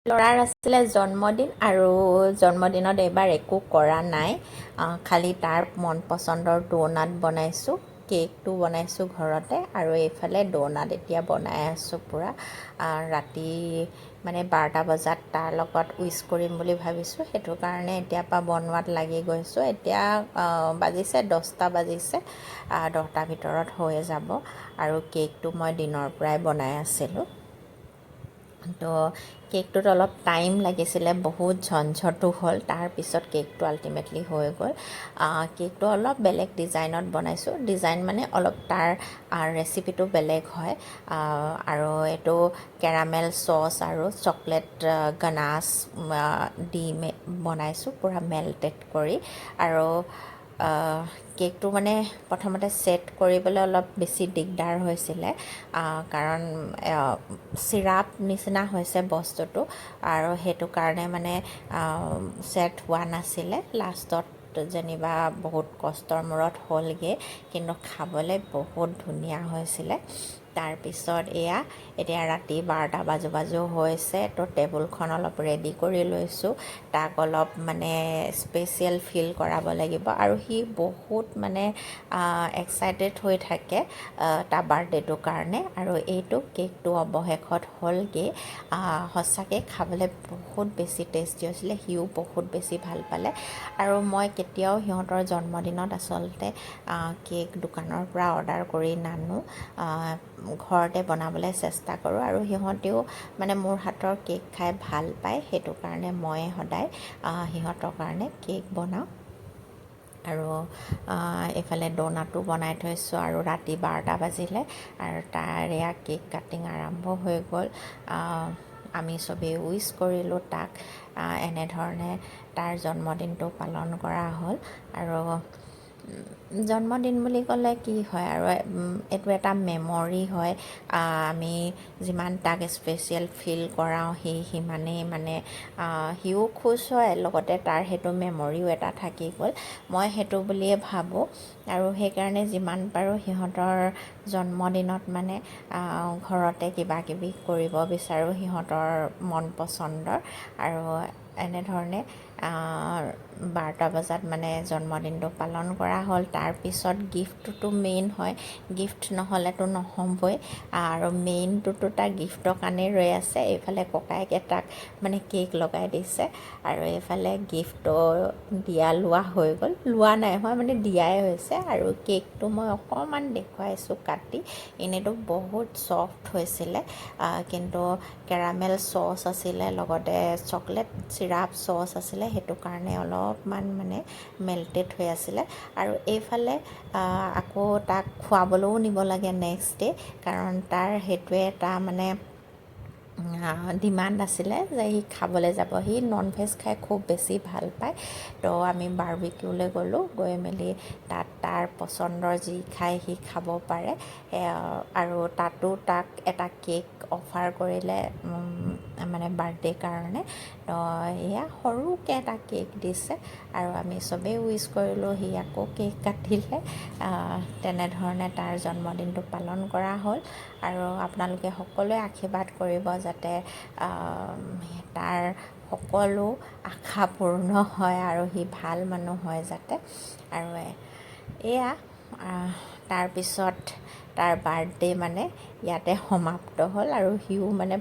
ল'ৰাৰ আছিলে জন্মদিন আৰু জন্মদিনত এইবাৰ একো কৰা নাই খালি তাৰ মন পচন্দৰ ডোনাট বনাইছোঁ কেকটো বনাইছোঁ ঘৰতে আৰু এইফালে ডোনাট এতিয়া বনাই আছোঁ পূৰা ৰাতি মানে 12টা বজাত তাৰ লগত উইচ কৰিম বুলি ভাবিছোঁ সেইটো কাৰণে এতিয়াৰ পৰা বনোৱাত লাগি গৈছোঁ এতিয়া বাজিছে 10টা বাজিছে 10টাৰ ভিতৰত হৈ যাব আৰু কেকটো মই দিনৰ পৰাই বনাই আছিলোঁ তো কেকটোত অলপ টাইম লাগিছিলে বহুত ঝঞ্ঝটো হ'ল তাৰপিছত কেকটো আল্টিমেটলি হৈ গ'ল কেকটো অলপ বেলেগ ডিজাইনত বনাইছোঁ ডিজাইন মানে অলপ তাৰ ৰেচিপিটো বেলেগ হয় আৰু এইটো কেৰামেল চচ আৰু চকলেট গানাছ দি বনাইছোঁ পূৰা মেল্টেড কৰি আৰু কেকটো মানে প্ৰথমতে ছেট কৰিবলৈ অলপ বেছি দিগদাৰ হৈছিলে কাৰণ চিৰাপ নিচিনা হৈছে বস্তুটো আৰু সেইটো কাৰণে মানে ছেট হোৱা নাছিলে লাষ্টত যেনিবা বহুত কষ্টৰ মূৰত হ'লগৈ কিন্তু খাবলৈ বহুত ধুনীয়া হৈছিলে তাৰপিছত এতিয়া ৰাতি 12টা বাজু বাজু হৈছে তো টেবুলখন অলপ ৰেডি কৰি লৈছোঁ তাক অলপ মানে স্পেচিয়েল ফিল কৰাব লাগিব আৰু সি বহুত মানে এক্সাইটেড হৈ থাকে তাৰ বাৰ্থডেটোৰ কাৰণে আৰু এইটো কেকটো অৱশেষত হ'লগৈ সঁচাকৈ খাবলৈ বহুত বেছি টেষ্টি হৈছিলে সিও বহুত বেছি ভাল পালে আৰু মই কেতিয়াও সিহঁতৰ জন্মদিনত আচলতে কেক দোকানৰ পৰা অৰ্ডাৰ কৰি নানো ঘৰতে বনাবলৈ চেষ্টা কৰোঁ আৰু সিহঁতেও মানে মোৰ হাতৰ কেক খাই ভাল পায় সেইটো কাৰণে মই সদায় সিহঁতৰ কাৰণে কেক বনাওঁ আৰু এইফালে ডোনাটো বনাই থৈছোঁ আৰু ৰাতি 12টা বাজিলে আৰু তাৰ কেক কাটিং আৰম্ভ হৈ গ'ল আমি চবেই উইচ কৰিলোঁ তাক এনেধৰণে তাৰ জন্মদিনটো পালন কৰা হ'ল আৰু জন্মদিন বুলি ক'লে কি হয় আৰু এইটো এটা মেমৰি হয় আমি যিমান তাক স্পেচিয়েল ফিল কৰাওঁ সি সিমানেই মানে সিও খুচ হয় লগতে তাৰ সেইটো মেমৰিও এটা থাকি গ'ল মই সেইটো বুলিয়ে ভাবোঁ আৰু সেইকাৰণে যিমান পাৰোঁ সিহঁতৰ জন্মদিনত মানে ঘৰতে কিবা কিবি কৰিব বিচাৰোঁ সিহঁতৰ মন পচন্দৰ আৰু এনেধৰণে 12টা বজাত মানে জন্মদিনটো পালন কৰা হ'ল তাৰপিছত গিফ্টটোতো মেইন হয় গিফ্ট নহ'লেতো নহ'বই আৰু মেইনটোতো তাৰ গিফ্টৰ কাৰণেই ৰৈ আছে এইফালে ককায়েকে তাক মানে কেক লগাই দিছে আৰু এইফালে গিফ্টটো দিয়া লোৱা হৈ গ'ল লোৱা নাই হোৱা মানে দিয়াই হৈছে আৰু কেকটো মই অকণমান দেখুৱাইছোঁ কাটি এনেইতো বহুত ছফ্ট হৈছিলে কিন্তু কেৰামেল চচ আছিলে লগতে চকলেট চিৰাপ চচ আছিলে সেইটো কাৰণে অলপমান মানে মেল্টেড হৈ আছিলে আৰু এইফালে আকৌ তাক খোৱাবলৈও নিব লাগে নেক্সট ডে কাৰণ তাৰ সেইটোৱে এটা মানে ডিমাণ্ড আছিলে যে সি খাবলৈ যাব সি নন ভেজ খাই খুব বেছি ভাল পায় তো আমি বাৰ্বিকিউলৈ গ'লোঁ গৈ মেলি তাত তাৰ পচন্দৰ যি খাই সি খাব পাৰে আৰু তাতো তাক এটা কেক অফাৰ কৰিলে মানে বাৰ্থডে কাৰণে তো এয়া সৰুকৈ এটা কেক দিছে আৰু আমি চবেই উইচ কৰিলোঁ সি আকৌ কেক কাটিলে তেনেধৰণে তাৰ জন্মদিনটো পালন কৰা হ'ল আৰু আপোনালোকে সকলোৱে আশীৰ্বাদ কৰিব যাতে তাৰ সকলো আশা পূৰ্ণ হয় আৰু সি ভাল মানুহ হয় যাতে আৰু এয়া তাৰপিছত তাৰ বাৰ্থডে মানে ইয়াতে সমাপ্ত হ'ল আৰু সিও মানে